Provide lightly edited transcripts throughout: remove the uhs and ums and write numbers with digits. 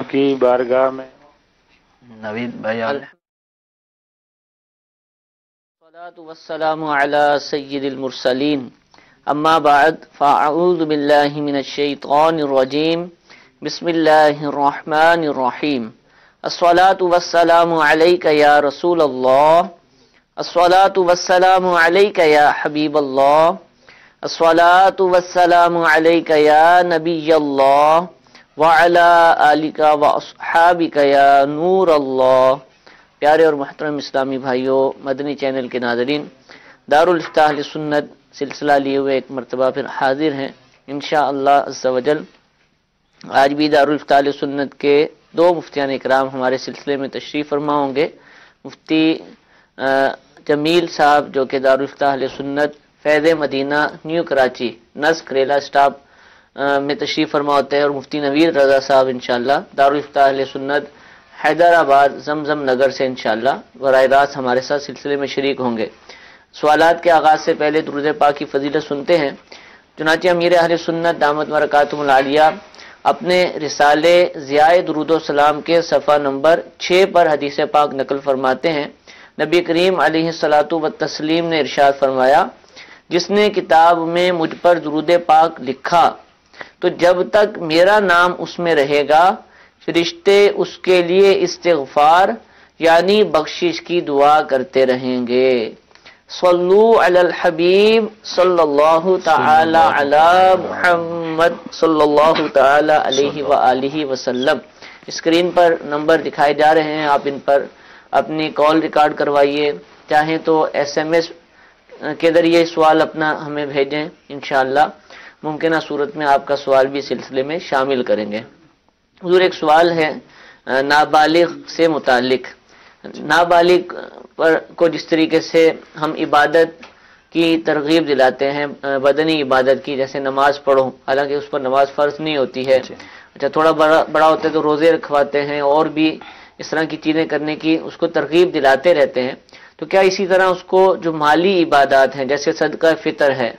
کی بارگاہ میں نوید بھائی الصلاة والسلام على سید المرسلین اما بعد فاعوذ باللہ من الشیطان الرجیم بسم اللہ الرحمن الرحیم الصلاة والسلام علیک یا رسول اللہ الصلاة والسلام علیک یا حبیب اللہ الصلاة والسلام علیک یا نبی اللہ وعلی آلک واصحابک یا نور اللہ۔ پیارے اور محترم اسلامی بھائیوں، مدنی چینل کے ناظرین، دارالفتاح اہل سنت سلسلہ لیے ہوئے ایک مرتبہ پھر حاضر ہیں انشاءاللہ عز و جل۔ آج بھی دارالفتاح اہل سنت کے دو مفتیان اکرام ہمارے سلسلے میں تشریف فرما ہوں گے۔ مفتی جمیل صاحب جو کہ دارالفتاح اہل سنت فیض مدینہ نیو کراچی نس کریلا سٹاپ میں تشریف فرما ہوتے ہیں، اور مفتی نوید رضا صاحب انشاءاللہ دارالفتاح اہل سنت حیدرآباد زمزم نگر سے انشاءاللہ براہ راست ہمارے ساتھ سلسلے میں شریک ہوں گے۔ سوالات کے آغاز سے پہلے درود پاک کی فضیلت سنتے ہیں۔ چنانچہ امیر اہل سنت دامت برکاتہم العالیہ اپنے رسالے ضیاء درود و سلام کے صفحہ نمبر 6 پر حدیث پاک نقل فرماتے ہیں، نبی کریم علیہ الصلاۃ والتسلیم نے ارشاد فرمایا، جس نے کتاب میں مجھ پر درود پاک لکھا تو جب تک میرا نام اس میں رہے گا فرشتے اس کے لیے استغفار یعنی بخشش کی دعا کرتے رہیں گے۔ صلو علی الحبیب صلی اللہ تعالی علی محمد صلی اللہ تعالی علیہ وآلہ وسلم۔ اسکرین پر نمبر دکھائے جا رہے ہیں، آپ ان پر اپنی کال ریکارڈ کروائیے، چاہیں تو SMS کے ذریعے سوال اپنا ہمیں بھیجیں، انشاءاللہ ممکنہ صورت میں آپ کا سوال بھی سلسلے میں شامل کریں گے۔ حضور ایک سوال ہے نابالغ سے متعلق۔ نابالغ کو جس طریقے سے ہم عبادت کی ترغیب دلاتے ہیں، بدنی عبادت کی، جیسے نماز پڑھو، حالانکہ اس پر نماز فرض نہیں ہوتی ہے، اچھا تھوڑا بڑا ہوتا ہے تو روزے رکھواتے ہیں اور بھی اس طرح کی چیزیں کرنے کی اس کو ترغیب دلاتے رہتے ہیں، تو کیا اسی طرح اس کو جو مالی عبادات ہیں جیسے صدقہ فطر ہے،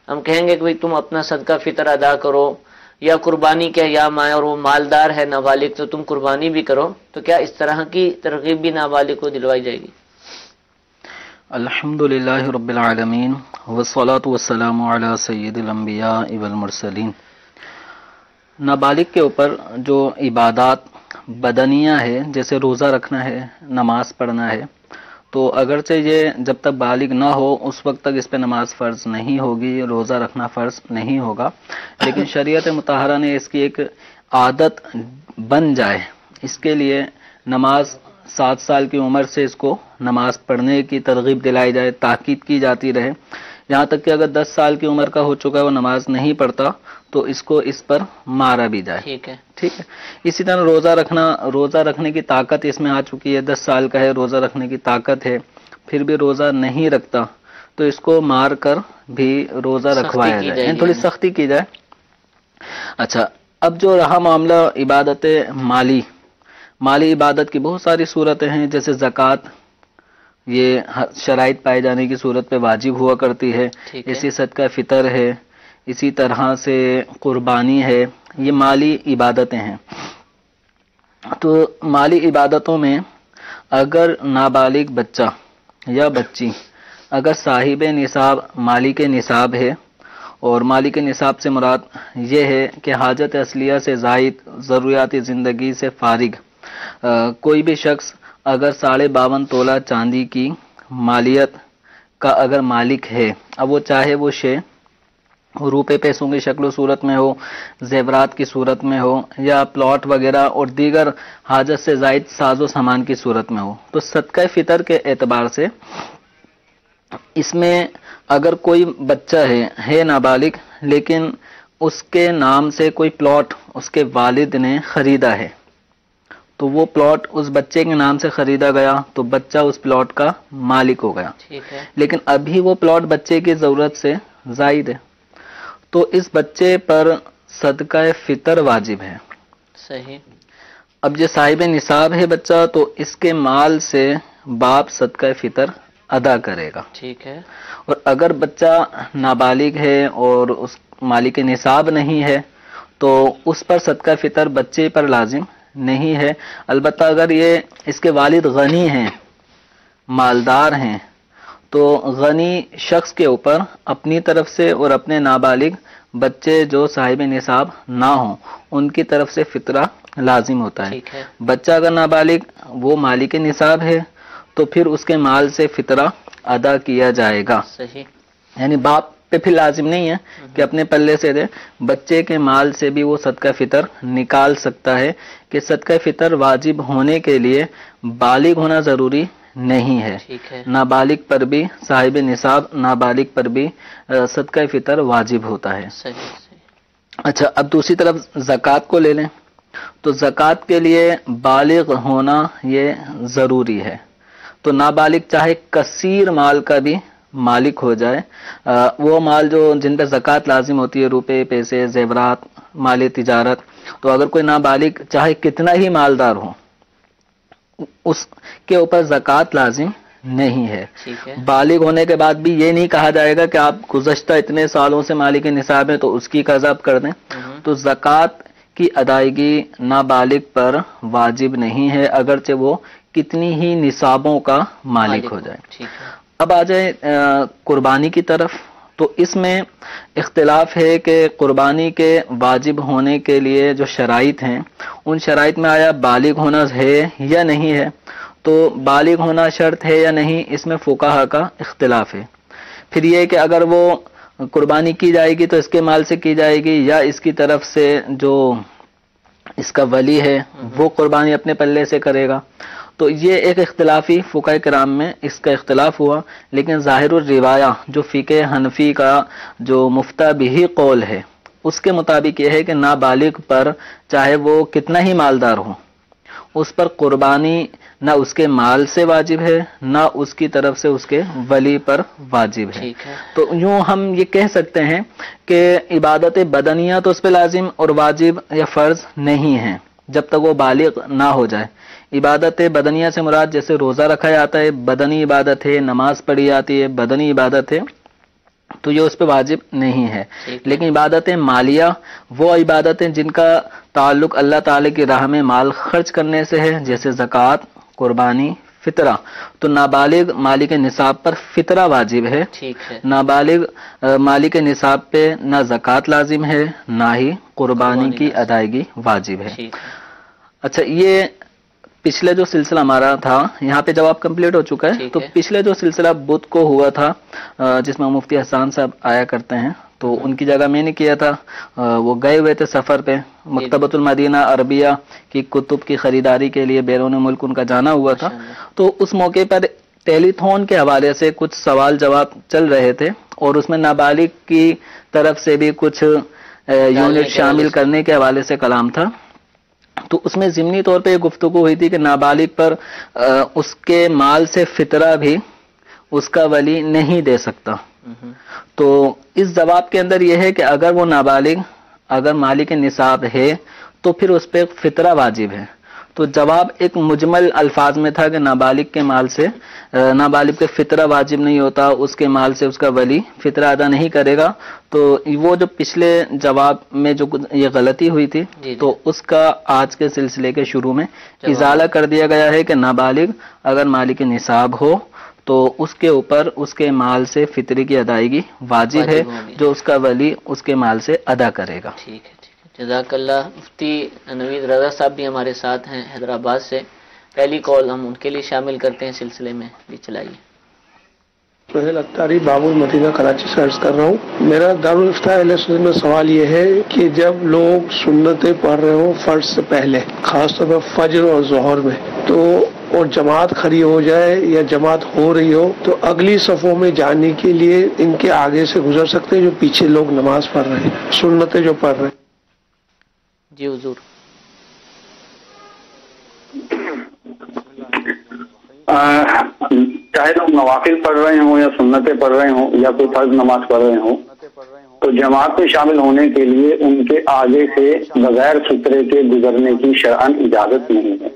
ہم کہیں گے کہ بھئی تم اپنا صدقہ فطر ادا کرو، یا قربانی کے ایام آئے اور وہ مالدار ہے نابالغ تو تم قربانی بھی کرو، تو کیا اس طرح کی ترغیب بھی نابالغ کو دلوائی جائے گی؟ الحمدللہ رب العالمین والصلاة والسلام علی سید الانبیاء والمرسلین۔ نابالغ کے اوپر جو عبادات بدنیہ ہے، جیسے روزہ رکھنا ہے، نماز پڑھنا ہے، تو اگرچہ یہ جب تک بالغ نہ ہو اس وقت تک اس پہ نماز فرض نہیں ہوگی، روزہ رکھنا فرض نہیں ہوگا، لیکن شریعت مطہرہ نے اس کی ایک عادت بن جائے، اس کے لیے نماز 7 سال کی عمر سے اس کو نماز پڑھنے کی ترغیب دلائی جائے، تاکید کی جاتی رہے، یہاں تک کہ اگر 10 سال کی عمر کا ہو چکا ہے وہ نماز نہیں پڑھتا تو اس کو اس پر مارا بھی جائے۔ ٹھیک ہے۔ اسی طرح روزہ رکھنے کی طاقت اس میں آ چکی ہے، 10 سال کا ہے، روزہ رکھنے کی طاقت ہے، پھر بھی روزہ نہیں رکھتا تو اس کو مار کر بھی روزہ رکھوایا جائے، تھوڑی سختی کی جائے۔ اچھا، اب جو رہا معاملہ عبادت مالی عبادت کی بہت ساری صورتیں ہیں، جیسے زکوٰۃ، یہ شرائط پائے جانے کی صورت پہ واجب ہوا کرتی ہے، اسی صدقہ فطر ہے، اسی طرح سے قربانی ہے، یہ مالی عبادتیں ہیں۔ تو مالی عبادتوں میں اگر نابالغ بچہ یا بچی اگر صاحب نصاب مالک نصاب ہے، اور مالک نصاب سے مراد یہ ہے کہ حاجت اصلیہ سے زائد، ضروریات زندگی سے فارغ کوئی بھی شخص اگر 52.5 تولہ چاندی کی مالیت کا اگر مالک ہے، اب وہ چاہے وہ شے روپے پیسوں کی شکل و صورت میں ہو، زیورات کی صورت میں ہو، یا پلاٹ وغیرہ اور دیگر حاجت سے زائد ساز و سامان کی صورت میں ہو، تو صدقہ فطر کے اعتبار سے اس میں اگر کوئی بچہ ہے نابالغ لیکن اس کے نام سے کوئی پلاٹ اس کے والد نے خریدا ہے، تو وہ پلاٹ اس بچے کے نام سے خریدا گیا تو بچہ اس پلاٹ کا مالک ہو گیا، لیکن ابھی وہ پلاٹ بچے کی ضرورت سے زائد ہے، تو اس بچے پر صدقہ فطر واجب ہے۔ صحیح۔ اب یہ صاحب نصاب ہے بچہ تو اس کے مال سے باپ صدقہ فطر ادا کرے گا۔ ٹھیک ہے۔ اور اگر بچہ نابالغ ہے اور اس مالک نصاب نہیں ہے تو اس پر صدقہ فطر بچے پر لازم نہیں ہے. البتہ اگر یہ اس کے والد غنی ہیں، مالدار ہیں، تو غنی شخص کے اوپر اپنی طرف سے اور اپنے نابالغ بچے جو صاحب نصاب نہ ہوں ان کی طرف سے فطرہ لازم ہوتا ہے. ٹھیک ہے. بچہ اگر نابالغ وہ مالک نصاب ہے تو پھر اس کے مال سے فطرہ ادا کیا جائے گا. صحیح. یعنی باپ پہ پھر لازم نہیں ہے کہ اپنے پلے سے دے، بچے کے مال سے بھی وہ صدقہ فطر نکال سکتا ہے. کہ صدقہ فطر واجب ہونے کے لیے بالغ ہونا ضروری نہیں ہے. ٹھیک ہے. نابالغ پر بھی صاحب نصاب نابالغ پر بھی صدقہ فطر واجب ہوتا ہے. صحیح صحیح. اچھا، اب دوسری طرف زکوٰۃ کو لے لیں تو زکوٰۃ کے لیے بالغ ہونا یہ ضروری ہے. تو نابالغ چاہے کثیر مال کا بھی مالک ہو جائے، وہ مال جو جن پہ زکوٰۃ لازم ہوتی ہے، روپے، پیسے، زیورات، مال تجارت، تو اگر کوئی نابالغ چاہے کتنا ہی مالدار ہو اس کے اوپر زکوٰۃ لازم نہیں ہے. ٹھیک ہے. بالغ ہونے کے بعد بھی یہ نہیں کہا جائے گا کہ آپ گزشتہ اتنے سالوں سے مالک نصاب ہیں تو اس کی قضا کر دیں. تو زکوٰۃ کی ادائیگی نابالغ پر واجب نہیں ہے اگرچہ وہ کتنی ہی نصابوں کا مالک ہو جائے. ٹھیک ہے. اب آ جائیں قربانی کی طرف. تو اس میں اختلاف ہے کہ قربانی کے واجب ہونے کے لیے جو شرائط ہیں ان شرائط میں آیا بالغ ہونا ہے یا نہیں ہے. تو بالغ ہونا شرط ہے یا نہیں اس میں فقہا کا اختلاف ہے. پھر یہ کہ اگر وہ قربانی کی جائے گی تو اس کے مال سے کی جائے گی یا اس کی طرف سے جو اس کا ولی ہے وہ قربانی اپنے پلے سے کرے گا. تو یہ ایک اختلافی فقہ کرام میں اس کا اختلاف ہوا. لیکن ظاہر الروایہ جو فقہ حنفی کا جو مفتہ بھی قول ہے اس کے مطابق یہ ہے کہ نابالغ پر چاہے وہ کتنا ہی مالدار ہو اس پر قربانی نہ اس کے مال سے واجب ہے نہ اس کی طرف سے اس کے ولی پر واجب ہے. تو یوں ہم یہ کہہ سکتے ہیں کہ عبادت بدنیہ تو اس پہ لازم اور واجب یا فرض نہیں ہے جب تک وہ بالغ نہ ہو جائے. عبادت بدنیہ سے مراد جیسے روزہ رکھا جاتا ہے بدنی عبادت ہے، نماز پڑھی جاتی ہے بدنی عبادت ہے، تو یہ اس پہ واجب نہیں ہے. لیکن عبادت مالیہ وہ عبادتیں جن کا تعلق اللہ تعالی کی راہ میں مال خرچ کرنے سے ہے جیسے زکوٰۃ، قربانی، فطرہ. تو نابالغ مالک نصاب پر فطرہ واجب ہے. نابالغ مالک نصاب پہ نہ زکوٰۃ لازم ہے نہ ہی قربانی کی ادائیگی واجب ہے. اچھا، یہ پچھلے جو سلسلہ ہمارا تھا یہاں پہ جواب کمپلیٹ ہو چکا ہے. تو پچھلے جو سلسلہ بدھ کو ہوا تھا جس میں مفتی حسان صاحب آیا کرتے ہیں تو ان کی جگہ میں نے کیا تھا. وہ گئے ہوئے تھے سفر پہ، مکتبۃ المدینہ عربیہ کی کتب کی خریداری کے لیے بیرون ملک ان کا جانا ہوا تھا. تو اس موقع پر ٹیلی تھون کے حوالے سے کچھ سوال جواب چل رہے تھے اور اس میں نابالغ کی طرف سے بھی کچھ یونٹ شامل کرنے کے حوالے سے کلام تھا. تو اس میں ضمنی طور پہ یہ گفتگو ہوئی تھی کہ نابالغ پر اس کے مال سے فطرہ بھی اس کا ولی نہیں دے سکتا. تو اس جواب کے اندر یہ ہے کہ اگر وہ نابالغ اگر مالک نصاب ہے تو پھر اس پہ فطرہ واجب ہے. تو جواب ایک مجمل الفاظ میں تھا کہ نابالغ کے مال سے نابالغ پہ فطرہ واجب نہیں ہوتا، اس کے مال سے اس کا ولی فطرہ ادا نہیں کرے گا. تو وہ جو پچھلے جواب میں جو یہ غلطی ہوئی تھی تو اس کا آج کے سلسلے کے شروع میں ازالہ کر دیا گیا ہے کہ نابالغ اگر مالک نصاب ہو تو اس کے اوپر اس کے مال سے فطری کی ادائیگی واجب ہے جو اس کا ولی اس کے مال سے ادا کرے گا. ٹھیک ہے، جزاک اللہ. مفتی نوید رضا صاحب بھی ہمارے ساتھ ہیں حیدرآباد سے. پہلی کال ہم ان کے لیے شامل کرتے ہیں سلسلے میں. بھی چلائیے. سہیل اختاری باب المدینہ کراچی سے عرض کر رہا ہوں. میرا دارالفتاء اہل سنت میں سوال یہ ہے کہ جب لوگ سنتیں پڑھ رہے ہوں فرض سے پہلے خاص طور پر فجر اور ظہر میں تو اور جماعت کھڑی ہو جائے یا جماعت ہو رہی ہو تو اگلی صفوں میں جانے کے لیے ان کے آگے سے گزر سکتے ہیں جو پیچھے لوگ نماز پڑھ رہے ہیں سنتیں جو پڑھ رہے ہیں. جی حضور. چاہے لوگ نوافل پڑھ رہے ہوں یا سنتیں پڑھ رہے ہوں یا کوئی فرض نماز پڑھ رہے ہوں تو جماعت میں شامل ہونے کے لیے ان کے آگے سے بغیر سترے کے گزرنے کی شرعاً اجازت نہیں ہے.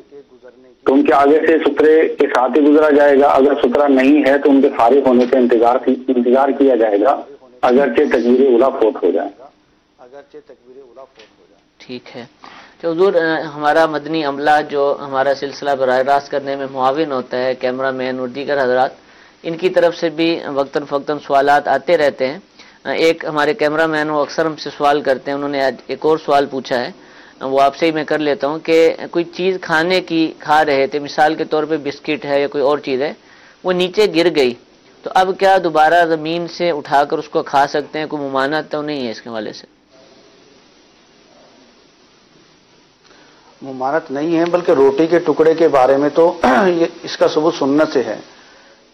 تو ان کے آگے سے سترے کے ساتھ ہی گزرا جائے گا. اگر سترا نہیں ہے تو ان کے فارغ ہونے کا انتظار کیا جائے گا اگرچہ تکبیر اولیٰ فوت ہو جائے. ٹھیک ہے. تو حضور ہمارا مدنی عملہ جو ہمارا سلسلہ براہ راست کرنے میں معاون ہوتا ہے، کیمرہ مین اور دیگر حضرات، ان کی طرف سے بھی وقتاً فوقتاً سوالات آتے رہتے ہیں. ایک ہمارے کیمرہ مین وہ اکثر ہم سے سوال کرتے ہیں، انہوں نے آج ایک اور سوال پوچھا ہے، وہ آپ سے ہی میں کر لیتا ہوں کہ کوئی چیز کھانے کی کھا رہے تھے، مثال کے طور پہ بسکٹ ہے یا کوئی اور چیز ہے، وہ نیچے گر گئی، تو اب کیا دوبارہ زمین سے اٹھا کر اس کو کھا سکتے ہیں؟ کوئی ممانعت تو نہیں ہے اس کے حوالے سے؟ ممانعت نہیں ہے، بلکہ روٹی کے ٹکڑے کے بارے میں تو اس کا ثبوت سنت سے ہے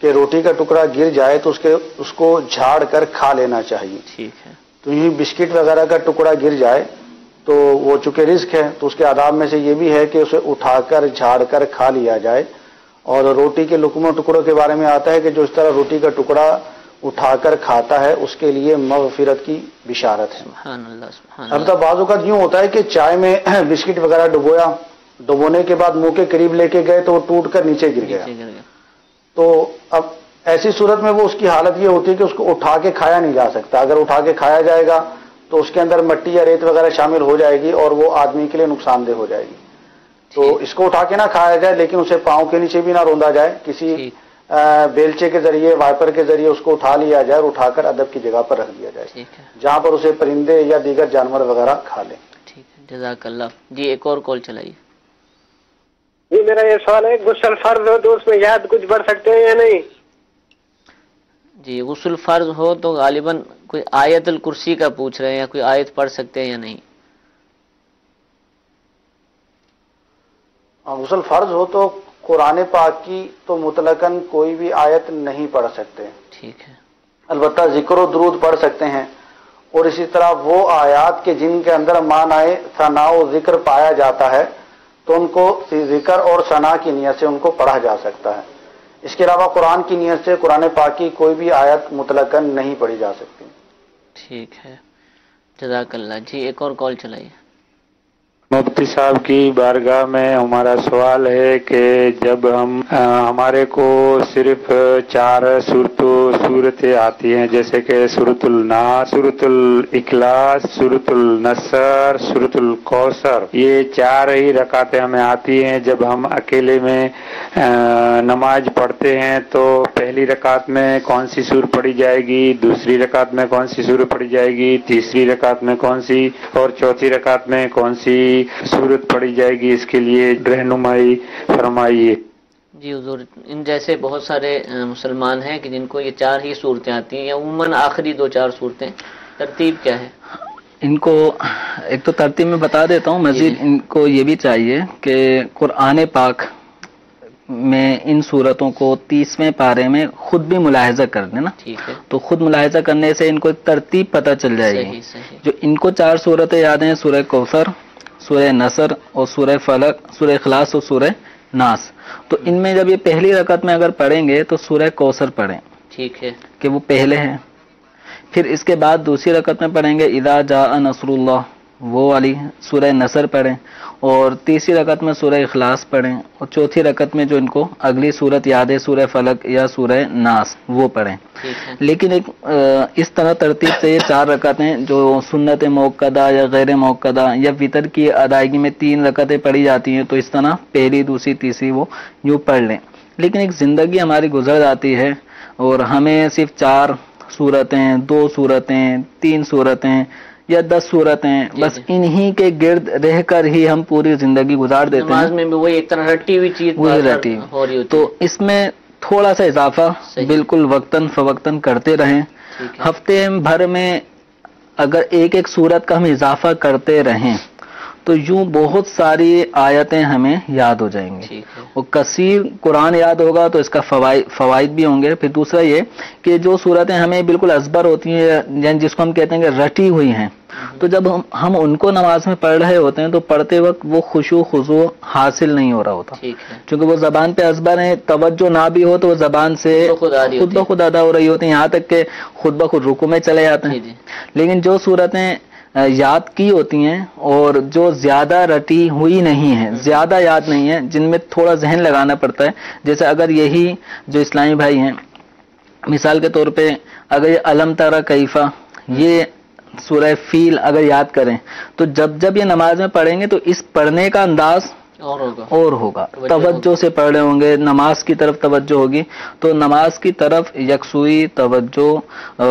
کہ روٹی کا ٹکڑا گر جائے تو اس کو جھاڑ کر کھا لینا چاہیے. ٹھیک ہے. تو یہ بسکٹ وغیرہ کا ٹکڑا گر جائے تو وہ چونکہ رزق ہے تو اس کے آداب میں سے یہ بھی ہے کہ اسے اٹھا کر جھاڑ کر کھا لیا جائے. اور روٹی کے لقموں ٹکڑوں کے بارے میں آتا ہے کہ جو اس طرح روٹی کا ٹکڑا اٹھا کر کھاتا ہے اس کے لیے مغفرت کی بشارت ہے. سبحان اللہ سبحان اللہ. البتہ بعض اوقات یوں ہوتا ہے کہ چائے میں بسکٹ وغیرہ ڈبونے کے بعد منہ کے قریب لے کے گئے تو وہ ٹوٹ کر نیچے گر گیا. تو اب ایسی صورت میں وہ اس کی حالت یہ ہوتی ہے کہ اس کو اٹھا کے کھایا نہیں جا سکتا. اگر اٹھا کے کھایا جائے گا تو اس کے اندر مٹی یا ریت وغیرہ شامل ہو جائے گی اور وہ آدمی کے لیے نقصان دہ ہو جائے گی. تو اس کو اٹھا کے نہ کھایا جائے، لیکن اسے پاؤں کے نیچے بھی نہ روندا جائے، کسی بیلچے کے ذریعے وائپر کے ذریعے اس کو اٹھا لیا جائے اور اٹھا کر ادب کی جگہ پر رکھ دیا جائے جہاں پر اسے پرندے یا دیگر جانور وغیرہ کھا لیں. ٹھیک ہے، جزاک اللہ. جی ایک اور کال چلائیے. جی میرا یہ سوال ہے، غسل فرض ہو تو اس میں یاد کچھ پڑھ سکتے ہیں یا نہیں؟ جی غسل فرض ہو تو غالباً کوئی آیت الکرسی کا پوچھ رہے ہیں، یا کوئی آیت پڑھ سکتے ہیں یا نہیں؟ غسل فرض ہو تو قرآن پاک کی تو مطلقاً کوئی بھی آیت نہیں پڑھ سکتے. ٹھیک ہے. البتہ ذکر و درود پڑھ سکتے ہیں، اور اسی طرح وہ آیات کے جن کے اندر معنی ثنا و ذکر پایا جاتا ہے تو ان کو ذکر اور ثنا کی نیت سے ان کو پڑھا جا سکتا ہے. اس کے علاوہ قرآن کی نیت سے قرآن پاک کی کوئی بھی آیت مطلقاً نہیں پڑھی جا سکتی. ٹھیک ہے، جزاک اللہ. جی ایک اور کال چلائیے. مفتی صاحب کی بارگاہ میں ہمارا سوال ہے کہ جب ہمارے کو صرف 4 صورتیں آتی ہیں، جیسے کہ سورۃ الناس، سورۃ الاخلاص، سورۃ النصر، سورۃ الکوثر، یہ 4 ہی رکعتیں ہمیں آتی ہیں. جب ہم اکیلے میں نماز پڑھتے ہیں تو پہلی رکعت میں کون سی سور پڑھی جائے گی، دوسری رکعت میں کون سی سور پڑھی جائے گی، تیسری رکعت میں کون سی، اور چوتھی رکعت میں کون سی سورت پڑھی جائے گی، اس کے لیے رہنمائی فرمائیے. جی حضور، ان جیسے بہت سارے مسلمان ہیں کہ جن کو یہ 4 ہی صورتیں آتی ہیں، یا عموماً آخری 2-4 صورتیں. ترتیب کیا ہے ان کو؟ ایک تو ترتیب میں بتا دیتا ہوں، مزید ان کو یہ بھی چاہیے کہ قرآن پاک میں ان صورتوں کو 30ویں پارے میں خود بھی ملاحظہ کر دیں نا. ٹھیک ہے. تو خود ملاحظہ کرنے سے ان کو ایک ترتیب پتہ چل جائے گی. صحیح. جو ان کو 4 صورتیں یاد ہیں، سورہ کوثر، سورہ نصر اور سورہ فلق، سورہ اخلاص اور سورہ ناس. تو ان میں جب یہ پہلی رکعت میں اگر پڑھیں گے تو سورہ کوثر پڑھیں. ٹھیک ہے. کہ وہ پہلے ہیں. پھر اس کے بعد دوسری رکعت میں پڑھیں گے اذا جاء نصر اللہ، وہ والی سورہ نصر پڑھیں. اور تیسری رکعت میں سورہ اخلاص پڑھیں. اور چوتھی رکعت میں جو ان کو اگلی صورت یاد ہے سورہ فلق یا سورہ ناس، وہ پڑھیں. لیکن ایک اس طرح ترتیب سے یہ 4 رکعتیں جو سنت موقدہ یا غیر موقدہ یا وطر کی ادائیگی میں 3 رکعتیں پڑھی جاتی ہیں، تو اس طرح پہلی، دوسری، تیسری وہ یوں پڑھ لیں. لیکن ایک زندگی ہماری گزر جاتی ہے اور ہمیں صرف 4 صورتیں، 2 صورتیں، 3 صورتیں یا 10 صورتیں، بس انہی کے گرد رہ کر ہی ہم پوری زندگی گزار دیتے ہیں. نماز میں بھی وہی ایک طرح رٹی ہوئی چیز ہو رہی ہوتی. تو اس میں تھوڑا سا اضافہ بالکل وقتاً فوقتاً کرتے رہیں. ہفتے بھر میں اگر ایک صورت کا ہم اضافہ کرتے رہیں تو یوں بہت ساری آیتیں ہمیں یاد ہو جائیں گی. اور کثیر قرآن یاد ہوگا تو اس کا فوائد بھی ہوں گے. پھر دوسرا یہ کہ جو صورتیں ہمیں بالکل ازبر ہوتی ہیں، یعنی جس کو ہم کہتے ہیں کہ رٹی ہوئی ہیں، تو جب ہم ان کو نماز میں پڑھ رہے ہوتے ہیں تو پڑھتے وقت وہ خشوع خضوع حاصل نہیں ہو رہا ہوتا، کیونکہ وہ زبان پہ ازبر ہیں. توجہ نہ بھی ہو تو وہ زبان سے خود بخود ادا ہو رہی ہوتی ہیں، یہاں تک کہ خود بخود رکوع میں چلے جاتے ہیں. لیکن جو صورتیں یاد کی ہوتی ہیں اور جو زیادہ رٹی ہوئی نہیں ہیں، زیادہ یاد نہیں ہیں، جن میں تھوڑا ذہن لگانا پڑتا ہے، جیسے اگر یہی جو اسلامی بھائی ہیں مثال کے طور پہ اگر یہ علم تری کیفہ یہ سورہ فیل اگر یاد کریں تو جب جب یہ نماز میں پڑھیں گے تو اس پڑھنے کا انداز اور ہوگا، توجہ سے پڑھ رہے ہوں گے، نماز کی طرف توجہ ہوگی. تو نماز کی طرف یکسوئی توجہ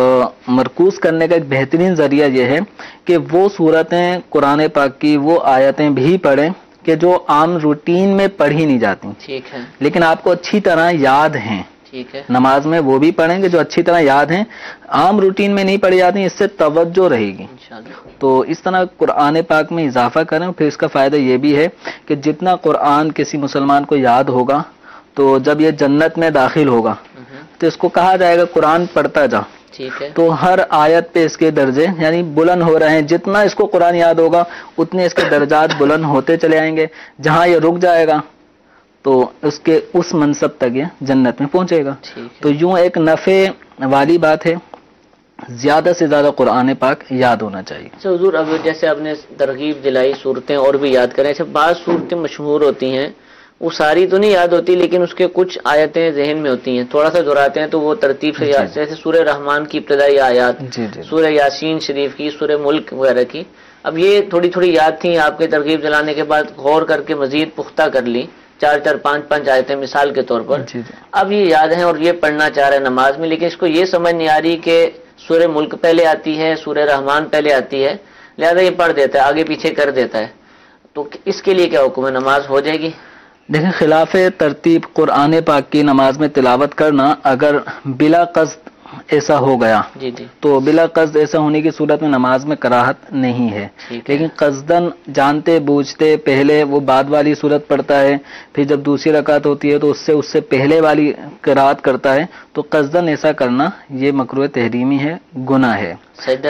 مرکوز کرنے کا ایک بہترین ذریعہ یہ ہے کہ وہ صورتیں قرآن پاک کی، وہ آیتیں بھی پڑھیں کہ جو عام روٹین میں پڑھی نہیں جاتی، ٹھیک ہے، لیکن آپ کو اچھی طرح یاد ہیں. ٹھیک ہے، نماز میں وہ بھی پڑھیں گے جو اچھی طرح یاد ہیں، عام روٹین میں نہیں پڑھی جاتی، اس سے توجہ رہے گی. انشاءاللہ. تو اس طرح قرآن پاک میں اضافہ کریں. پھر اس کا فائدہ یہ بھی ہے کہ جتنا قرآن کسی مسلمان کو یاد ہوگا تو جب یہ جنت میں داخل ہوگا تو اس کو کہا جائے گا قرآن پڑھتا جا. ٹھیک ہے، تو ہر آیت پہ اس کے درجے یعنی بلند ہو رہے ہیں. جتنا اس کو قرآن یاد ہوگا اتنے اس کے درجات بلند ہوتے چلے آئیں گے. جہاں یہ رک جائے گا تو اس کے اس منصب تک یہ جنت میں پہنچے گا. تو یوں ایک نفع والی بات ہے، زیادہ سے زیادہ قرآن پاک یاد ہونا چاہیے. حضور اب جیسے آپ نے ترغیب دلائی صورتیں اور بھی یاد کریں. اچھا بعض صورتیں مشہور ہوتی ہیں، وہ ساری تو نہیں یاد ہوتی لیکن اس کے کچھ آیتیں ذہن میں ہوتی ہیں، تھوڑا سا دہراتے ہیں تو وہ ترتیب سے یاد، جیسے سورہ رحمان کی ابتدائی آیات، سورہ یاسین شریف کی، سورہ ملک وغیرہ کی. اب یہ تھوڑی تھوڑی یاد تھیں، آپ کے ترغیب دلانے کے بعد غور کر کے مزید پختہ کر لی، 4 5 آیتیں مثال کے طور پر. اب یہ یاد ہیں اور یہ پڑھنا چاہ رہے ہیں نماز میں، لیکن اس کو یہ سمجھ نہیں آ رہی کہ سورہ ملک پہلے آتی ہے، سورہ رحمان پہلے آتی ہے، لہذا یہ پڑھ دیتا ہے، آگے پیچھے کر دیتا ہے. تو اس کے لیے کیا حکم ہے؟ نماز ہو جائے گی؟ دیکھیں، خلاف ترتیب قرآن پاک کی نماز میں تلاوت کرنا اگر بلا قصد ایسا ہو گیا تو بلا قصد ایسا ہونے کی صورت میں نماز میں کراہت نہیں ہے. لیکن قصدن جانتے بوجھتے پہلے وہ بعد والی صورت پڑھتا ہے، پھر جب دوسری رکعت ہوتی ہے تو اس سے پہلے والی قرات کرتا ہے، تو قصدن ایسا کرنا یہ مکروہ تحریمی ہے، گناہ ہے.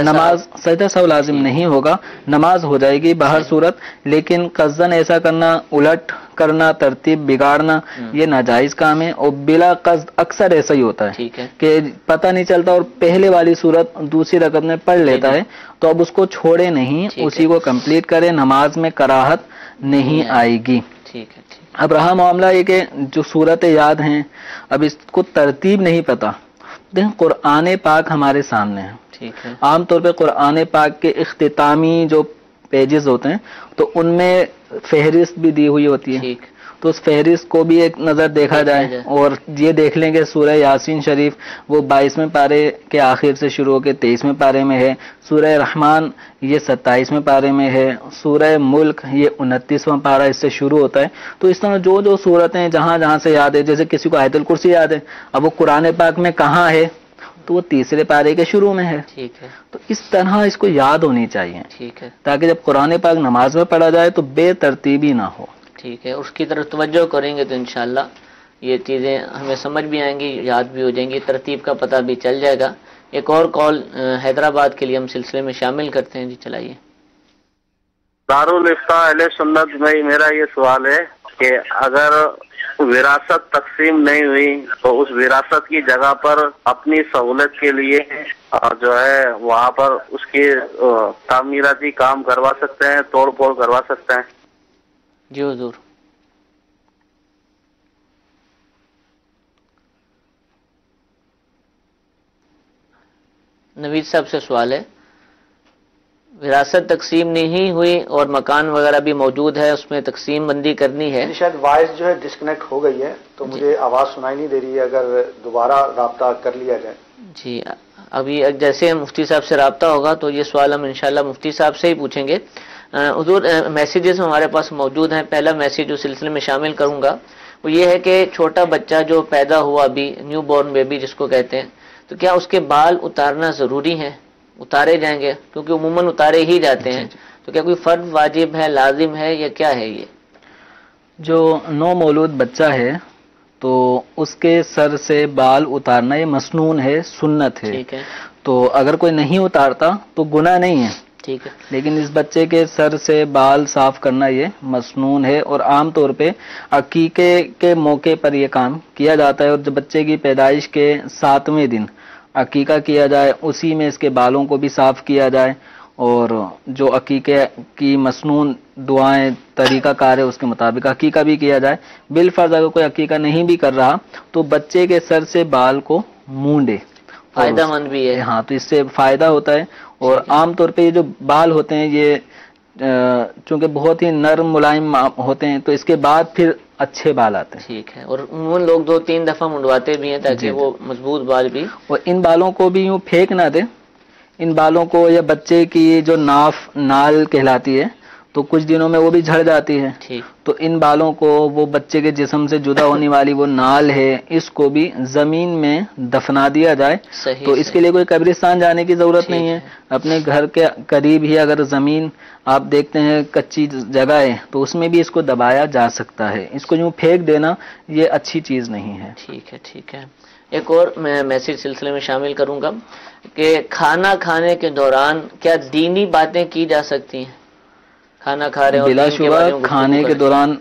نماز سجدہ سہو لازم نہیں ہوگا، نماز ہو جائے گی باہر صورت، لیکن قصدن ایسا کرنا، الٹ کرنا، ترتیب بگاڑنا یہ ناجائز کام ہے. اور بلا قصد اکثر ایسا ہی ہوتا ہے کہ پتہ نہیں چلتا اور پہلے والی صورت دوسری رکعت میں پڑھ لیتا ہے، تو اب اس کو چھوڑے نہیں، اسی کو کمپلیٹ کرے، نماز میں کراہت نہیں آئے گی. اب رہا معاملہ یہ کہ جو صورتیں یاد ہیں، اب اس کو ترتیب نہیں پتہ. دیکھیں قرآن پاک ہمارے سامنے ہے، عام طور پہ قرآن پاک کے اختتامی جو پیجز ہوتے ہیں تو ان میں فہرست بھی دی ہوئی ہوتی ہے، تو اس فہرست کو بھی ایک نظر دیکھا جائے اور یہ دیکھ لیں کہ سورہ یاسین شریف وہ 22ویں پارے کے آخر سے شروع ہو کے 23ویں پارے میں ہے، سورہ رحمان یہ 27ویں پارے میں ہے، سورہ ملک یہ 29واں پارہ اس سے شروع ہوتا ہے. تو اس طرح جو جو صورتیں جہاں جہاں سے یاد ہے، جیسے کسی کو آیت الکرسی یاد ہے، اب وہ قرآن پاک میں کہاں ہے تو وہ 3 پارے کے شروع میں ہے. تو اس طرح اس کو یاد ہونی چاہیے تاکہ جب قرآن پاک نماز میں پڑھا جائے تو بے ترتیبی نہ ہو. ٹھیک ہے، اس کی طرف توجہ کریں گے تو انشاءاللہ یہ چیزیں ہمیں سمجھ بھی آئیں گی، یاد بھی ہو جائیں گی، ترتیب کا پتہ بھی چل جائے گا. ایک اور کال حیدرآباد کے لیے ہم سلسلے میں شامل کرتے ہیں. جی چلائیے. دارالفتاء اہل سنت میں میرا یہ سوال ہے کہ اگر وراثت تقسیم نہیں ہوئی تو اس وراثت کی جگہ پر اپنی سہولت کے لیے جو ہے وہاں پر اس کی تعمیراتی کام کروا سکتے ہیں، توڑ پھوڑ کروا سکتے ہیں؟ جی حضور. نوید صاحب سے سوال ہے، وراثت تقسیم نہیں ہوئی اور مکان وغیرہ بھی موجود ہے، اس میں تقسیم بندی کرنی ہے. شاید وائس جو ہے ڈسکنیکٹ ہو گئی ہے تو مجھے آواز سنائی نہیں دے رہی ہے، اگر دوبارہ رابطہ کر لیا جائے. جی ابھی جیسے مفتی صاحب سے رابطہ ہوگا تو یہ سوال ہم انشاءاللہ مفتی صاحب سے ہی پوچھیں گے. حضور میسیجز ہمارے پاس موجود ہیں. پہلا میسیج جو سلسلے میں شامل کروں گا وہ یہ ہے کہ چھوٹا بچہ جو پیدا ہوا ابھی، نیو بورن بیبی جس کو کہتے ہیں، تو کیا اس کے بال اتارنا ضروری ہے؟ اتارے جائیں گے کیونکہ عموماً اتارے ہی جاتے ہیں، تو کیا کوئی فرض واجب ہے، لازم ہے، یا کیا ہے؟ یہ جو نو مولود بچہ ہے تو اس کے سر سے بال اتارنا یہ مسنون ہے، سنت ہے. ٹھیک ہے. تو اگر کوئی نہیں اتارتا تو گناہ نہیں ہے. ٹھیک ہے. لیکن اس بچے کے سر سے بال صاف کرنا یہ مسنون ہے، اور عام طور پہ عقیقے کے موقع پر یہ کام کیا جاتا ہے. اور جب بچے کی پیدائش کے 7ویں دن عقیقہ کیا جائے، اسی میں اس کے بالوں کو بھی صاف کیا جائے، اور جو عقیقے کی مسنون دعائیں طریقہ کار ہے اس کے مطابق عقیقہ بھی کیا جائے. بالفرض اگر کوئی عقیقہ نہیں بھی کر رہا تو بچے کے سر سے بال کو مونڈے فائدہ مند بھی ہے. ہاں تو اس سے فائدہ ہوتا ہے. اور عام طور پہ یہ جو بال ہوتے ہیں یہ چونکہ بہت ہی نرم ملائم ہوتے ہیں تو اس کے بعد پھر اچھے بال آتے ہیں. ٹھیک ہے. اور عموماً لوگ 2-3 دفعہ منڈواتے بھی ہیں تاکہ وہ مضبوط بال بھی. اور ان بالوں کو بھی یوں پھینک نہ دیں. ان بالوں کو یا بچے کی جو نال کہلاتی ہے تو کچھ دنوں میں وہ بھی جھڑ جاتی ہے. ٹھیک. تو ان بالوں کو وہ بچے کے جسم سے جدا ہونے والی وہ نال ہے اس کو بھی زمین میں دفنا دیا جائے. صحیح. تو اس کے لیے کوئی قبرستان جانے کی ضرورت نہیں ہے. اپنے گھر کے قریب ہی اگر زمین آپ دیکھتے ہیں کچی جگہ ہے تو اس میں بھی اس کو دبایا جا سکتا ہے. اس کو یوں پھینک دینا یہ اچھی چیز نہیں ہے. ٹھیک ہے. ٹھیک ہے. ایک اور میں میسج سلسلے میں شامل کروں گا کہ کھانا کھانے کے دوران کیا دینی باتیں کی جا سکتی ہیں؟ کھانا کھا رہے ہیں بلا شبہ کھانے کے دوران